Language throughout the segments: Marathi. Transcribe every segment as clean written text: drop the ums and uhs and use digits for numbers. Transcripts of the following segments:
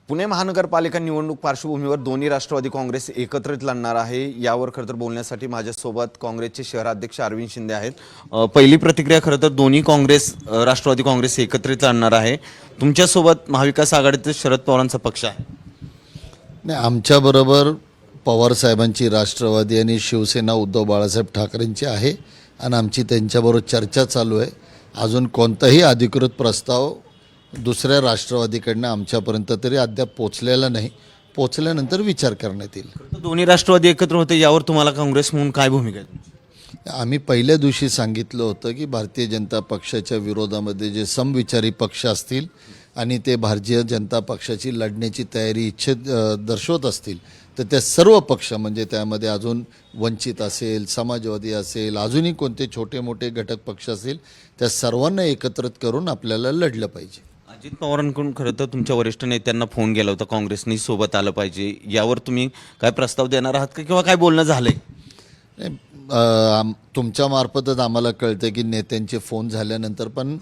पुणे महानगरपालिका निवडणूक पार्श्वभूमीवर दोन्ही राष्ट्रवादी काँग्रेस एकत्रित लढणार आहे। यावर खरं तर बोलण्यासाठी माझ्यासोबत काँग्रेसचे शहराध्यक्ष अरविंद शिंदे आहेत। पहिली प्रतिक्रिया खरं तर दोन्ही राष्ट्रवादी काँग्रेस एकत्रित लढणार आहे। तुमच्यासोबत महाविकास आघाडीचे शरद पवारांचा पक्ष आहे। नाही, आमच्याबरोबर पवार साहेबांची राष्ट्रवादी आणि शिवसेना उद्धव बाळासाहेब ठाकरेंची आहे आणि आमची त्यांच्याबरोबर चर्चा चालू आहे। अजून कोणताही अधिकृत प्रस्ताव दुसऱ्या राष्ट्रवादीकडनं आमच्यापर्यंत तरी अद्याप पोचलेला नाही। पोचल्यानंतर विचार करण्यात येईल। दोन्ही राष्ट्रवादी एकत्र होते, यावर तुम्हाला काँग्रेस म्हणून काय भूमिका आहे? आम्ही पहिल्या दिवशी सांगितलं होतं की भारतीय जनता पक्षाच्या विरोधामध्ये जे समविचारी पक्ष असतील आणि ते भारतीय जनता पक्षाची लढण्याची तयारी दर्शवत असतील तर त्या सर्व पक्ष म्हणजे त्यामध्ये अजून वंचित असेल, समाजवादी असेल, अजूनही कोणते छोटे मोठे घटक पक्ष असतील त्या सर्वांना एकत्रित करून आपल्याला लढलं पाहिजे। अजित पवारांकडून खरं तर तुमच्या वरिष्ठ नेत्यांना फोन गेला होता, काँग्रेसने सोबत आलं पाहिजे, यावर तुम्ही काय प्रस्ताव देणार आहात का किंवा काय बोलणं झालंय? तुमच्या मार्फतच आम्हाला कळतं की नेत्यांचे फोन झाल्यानंतर पण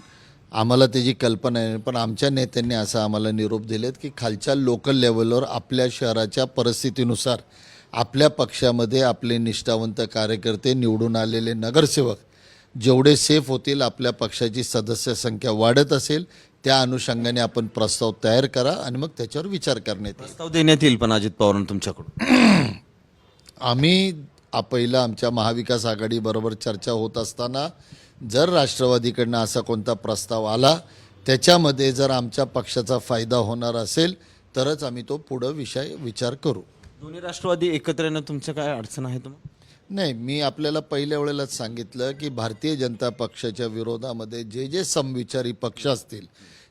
आम्हाला त्याची कल्पना आहे, पण आमच्या नेत्यांनी असं आम्हाला निरोप दिलेत की खालच्या लोकल लेवलवर आपल्या शहराच्या परिस्थितीनुसार आपल्या पक्षामध्ये आपले निष्ठावंत कार्यकर्ते, निवडून आलेले नगरसेवक जेवढे सेफ होतील, आपल्या पक्षाची सदस्य संख्या वाढत असेल त्या अनुषंगाने आपण प्रस्ताव तयार करा आणि मग त्याच्यावर विचार करण्यात येईल। प्रस्ताव देण्यात येईल पण अजित पवारांना तुमच्याकडून? आम्ही पहिला आमच्या महाविकास आघाडीबरोबर चर्चा होत असताना जर राष्ट्रवादीकडनं असा कोणता प्रस्ताव आला त्याच्यामध्ये जर आमच्या पक्षाचा फायदा होणार असेल तरच आम्ही तो पुढं विचार करू। दोन्ही राष्ट्रवादी एकत्र येणं तुमचं काय अडचण आहे तुम्हाला? नाही, मी आपल्याला पहिल्या वेळेलाच सांगितलं की भारतीय जनता पक्षाच्या विरोधामध्ये जे समविचारी पक्ष असतील,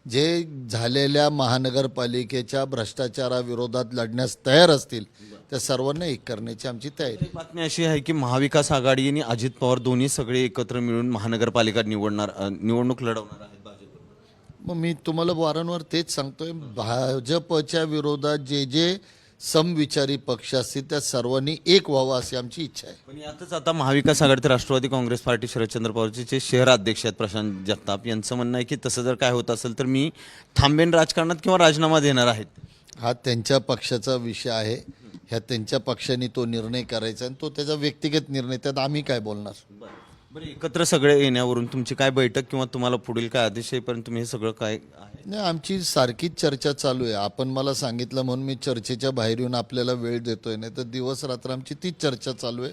जे झालेल्या महानगरपालिकेच्या भ्रष्टाचाराविरोधात लढण्यास तयार असतील त्या सर्वांना एक करण्याची आमची तयारी। बातमी अशी आहे की महाविकास आघाडी आणि अजित पवार दोन्ही सगळे एकत्र मिळून महानगरपालिका निवडणूक लढवणार आहेत भाजप। मग मी तुम्हाला वारंवार तेच सांगतोय, भाजपच्या विरोधात जे समविचारी पक्ष असतील त्या सर्वांनी एक व्हावं अशी आमची इच्छा आहे। पण यातच आता महाविकास आघाडी तर राष्ट्रवादी काँग्रेस पार्टी शरदचंद्र पवारचे जे शहराध्यक्ष आहेत प्रशांत जगताप यांचं म्हणणं आहे की तसं जर काय होत असेल तर मी थांबेन राजकारणात किंवा राजीनामा देणार आहेत। हा त्यांच्या पक्षाचा विषय आहे, ह्या त्यांच्या पक्षाने तो निर्णय करायचा आणि तो त्याचा व्यक्तिगत निर्णय, त्यात आम्ही काय बोलणार? बरं, एकत्र सगळे येण्यावरून तुमची काय बैठक किंवा तुम्हाला पुढील काय आदेश येईपर्यंत तुम्ही हे सगळं काय आहे? नाही, आमची सारखीच चर्चा चालू आहे। आपण मला सांगितलं म्हणून मी चर्चेच्या बाहेर येऊन आपल्याला वेळ देतोय, नाही तर दिवस रात्र आमची तीच चर्चा चालू आहे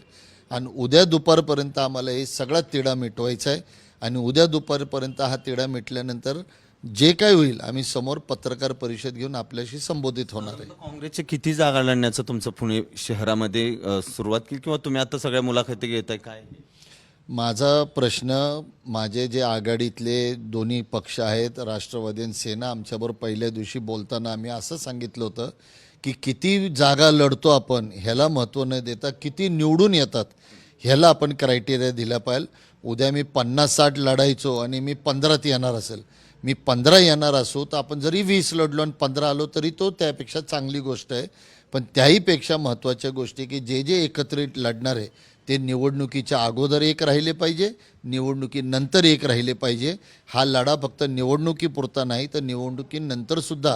आणि उद्या दुपारपर्यंत आम्हाला हे सगळा तिढा मिटवायचा आहे आणि उद्या दुपारपर्यंत हा तिढा मिटल्यानंतर जे काय होईल आम्ही समोर पत्रकार परिषद घेऊन आपल्याशी संबोधित होणार आहे। काँग्रेसचे किती जागा लढण्याचं तुमचं पुणे शहरामध्ये सुरुवात केली किंवा तुम्ही आता सगळ्या मुलाखती घेताय काय? माझा प्रश्न, माझे जे आघाडीतले दोन्ही पक्ष आहेत राष्ट्रवादी आणि सेना, आमच्याबरोबर पहिल्या दिवशी बोलताना आम्ही असं सांगितलं होतं की किती जागा लढतो आपण ह्याला महत्त्व न देता किती निवडून येतात ह्याला आपण क्रायटेरिया दिला पाहिजे। उद्या मी 50-60 लढायचो आणि मी 15त येणार असेल, मी 15 येणार असो तर आपण जरी 20 लढलो आणि 15 आलो तरी तो त्यापेक्षा चांगली गोष्ट आहे। पण त्याहीपेक्षा महत्त्वाच्या गोष्टी की जे एकत्रित लढणार आहे ते निवडणुकीच्या अगोदर एक राहिले पाहिजे, निवडणुकीनंतर एक राहिले पाहिजे। हा लढा फक्त निवडणुकीपुरता नाही तर निवडणुकीनंतरसुद्धा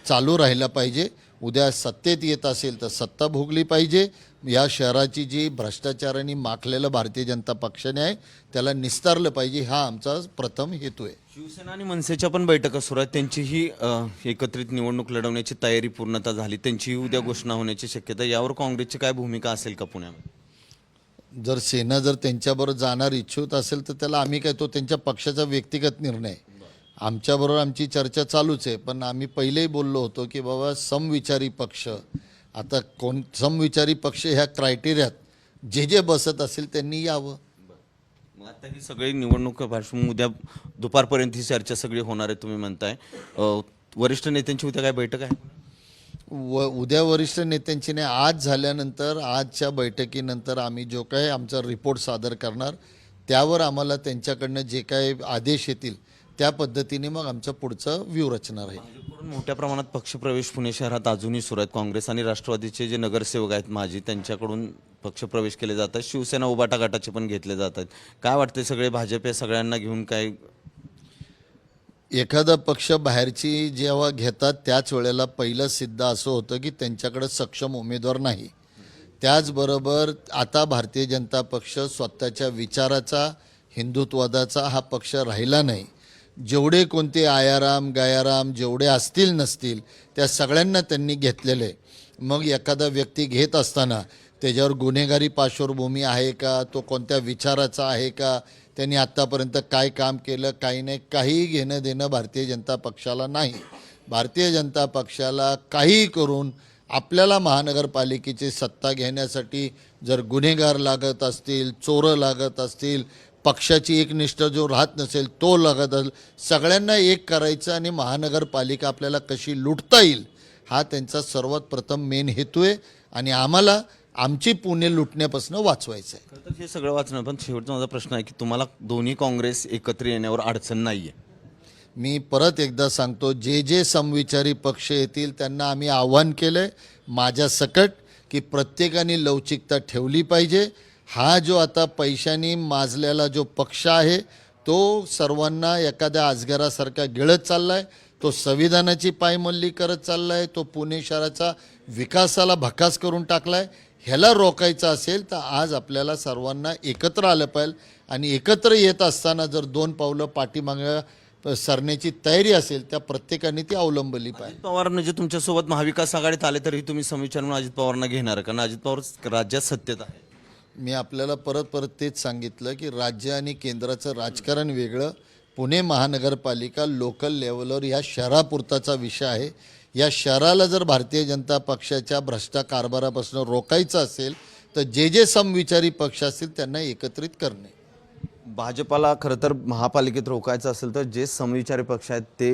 चालू राहिला पाहिजे। उद्या सत्तेत येत असेल तर सत्ता भोगली पाहिजे। या शहराची जी भ्रष्टाचाराने माखलेलं भारतीय जनता पक्षाने आहे त्याला निस्तारलं पाहिजे, हा आमचा प्रथम हेतू आहे। शिवसेना आणि मनसेच्या पण बैठका सुरू आहेत, त्यांचीही एकत्रित निवडणूक लढवण्याची तयारी पूर्णतः झाली, त्यांचीही उद्या घोषणा होण्याची शक्यता। यावर काँग्रेसची काय भूमिका असेल का पुण्यामध्ये? जर सेना त्यांच्याबरोबर जाणार इच्छुक असेल तर त्याला आम्ही काय, तो त्यांच्या पक्षाचा व्यक्तिगत निर्णय आहे। आमच्याबरोबर आमची चर्चा चालूच आहे, पण आम्ही पहिलेही बोललो होतो की बाबा समविचारी पक्ष, आता कोण समविचारी पक्ष ह्या क्रायटेरियात जे बसत असेल त्यांनी यावं। मग आता ही सगळी निवडणूक पार्श्वभूमी उद्या दुपारपर्यंत ही चर्चा सगळी होणार आहे तुम्ही म्हणताय। वरिष्ठ नेत्यांची उद्या काय बैठक आहे? उद्या वरिष्ठ नेत्यांची नाही, आज झाल्यानंतर आजच्या बैठकीनंतर आम्ही जो काय आमचा रिपोर्ट सादर करणार त्यावर आम्हाला त्यांच्याकडनं जे काय आदेश येतील त्या पद्धतीने मग आमचं पुढचं व्यूहरचना राहील। भाजपकडून मोठ्या प्रमाणात पक्षप्रवेश पुणे शहरात अजूनही सुरू आहेत। काँग्रेस आणि राष्ट्रवादीचे जे नगरसेवक आहेत माजी, त्यांच्याकडून पक्षप्रवेश केले जातात, शिवसेना उबाटा गटाचे पण घेतले जात आहेत। काय वाटते, सगळे भाजप या सगळ्यांना घेऊन काय? एखादा पक्ष बाहेरची जेव्हा घेतात त्याच वेळेला पहिलं सिद्ध असं होतं की त्यांच्याकडे सक्षम उमेदवार नाही. त्याचबरोबर आता भारतीय जनता पक्ष स्वतःच्या विचाराचा, हिंदुत्ववादाचा हा पक्ष राहिला नाही. जेवढे कोणते आयाराम गायाराम जेवढे असतील नसतील त्या सगळ्यांना त्यांनी घेतलेले. मग एखादा व्यक्ती घेत असताना त्याच्यावर गुन्हेगारी पार्श्वभूमी आहे का, तो कोणत्या विचाराचा आहे का, त्यांनी आत्तापर्यंत काय काम केलं काही नाही, काही घेणं देणं भारतीय जनता पक्षाला नाही. भारतीय जनता पक्षाला काही करून आपल्याला महानगरपालिकेची सत्ता घेण्यासाठी जर गुन्हेगार लागत असतील, चोरं लागत असतील, पक्षाची एकनिष्ठ जो राहत नसेल तो लागत असेल, सगळ्यांना एक करायचं आणि महानगरपालिका आपल्याला कशी लुटता येईल हा त्यांचा सर्वात प्रथम मेन हेतू आहे. आणि आम्हाला आमची पुणे लुटण्यापासून वाचवायचं आहे. खरं तर हे सगळं वाचणं, पण शेवटचा माझा प्रश्न आहे की तुम्हाला दोन्ही काँग्रेस एकत्र येण्यावर अडचण नाही आहे? मी परत एकदा सांगतो, जे जे समविचारी पक्ष येतील त्यांना आम्ही आव्हान केलं आहे माझ्या सकट की प्रत्येकाने लवचिकता ठेवली पाहिजे. हा जो आता पैशाने माजलेला जो पक्ष आहे तो सर्वांना एखाद्या अजगरासारखा गिळत चालला आहे. तो संविधानाची पायमल्ली करत चालला आहे. तो पुणे शहराचा विकासाला भकास करून टाकला आहे. ह्याला रोखायचं असेल तर आज आपल्याला सर्वांना एकत्र आलं पाहिजे. आणि एकत्र येत असताना जर 2 पावलं पाठीमागं सरण्याची तयारी असेल त्या प्रत्येकाने ती अवलंबली पाहिजे. अजित पवार म्हणजे तुमच्यासोबत महाविकास आघाडीत आले तरी तुम्ही समविचार म्हणून अजित पवारांना घेणार, कारण अजित पवार राज्यात सत्तेत आहे. मी आपल्याला परत तेच सांगितलं की राज्य आणि केंद्राचं राजकारण वेगळं. पुणे महानगरपालिका लोकल लेवलवर या शहरापुरताचा विषय आहे. या शहराला जर भारतीय जनता पक्षाच्या भ्रष्ट कारभारापासून रोखायचं असेल तर जे जे समविचारी पक्ष असतील त्यांना एकत्रित करणे. भाजपाला खरं तर महापालिकेत रोखायचं असेल तर जे समविचारी पक्ष आहेत ते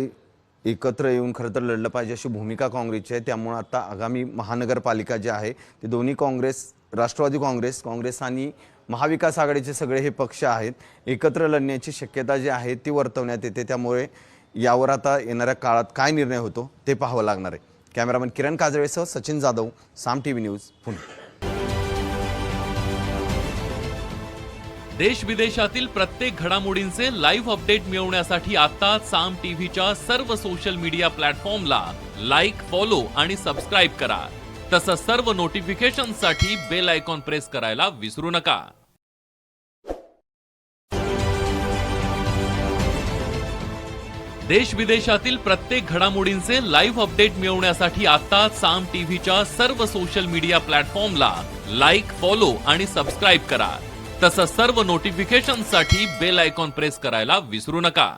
एकत्र येऊन खरं तर लढलं पाहिजे अशी भूमिका काँग्रेसची आहे. त्यामुळे आता आगामी महानगरपालिका जे आहे ते दोन्ही काँग्रेस, राष्ट्रवादी काँग्रेस आणि महाविकास आघाडीचे सगळे हे पक्ष आहेत एकत्र लढण्याची शक्यता जी आहे ती वर्तवण्यात येते. त्यामुळे यावर आता येणाऱ्या काळात काय निर्णय होतो ते पाहावं लागणार आहे. कॅमेरामन किरण काजळेसह सचिन जाधव, साम टीव्ही न्यूज, पुणे. देश विदेशातील प्रत्येक घडामोडींचे लाईव्ह अपडेट मिळवण्यासाठी आता साम टीव्हीच्या सर्व सोशल मीडिया प्लॅटफॉर्मला लाईक, फॉलो आणि सबस्क्राईब करा. तसंच सर्व नोटिफिकेशनसाठी बेल आयकॉन प्रेस करायला विसरू नका. देश विदेशातील प्रत्येक घडामोडींचे लाईव्ह अपडेट मिळवण्यासाठी आता साम टीव्हीच्या सर्व सोशल मीडिया प्लॅटफॉर्मला लाईक, फॉलो आणि सबस्क्राईब करा. तसंच सर्व नोटिफिकेशनसाठी बेल आयकॉन प्रेस करायला विसरू नका.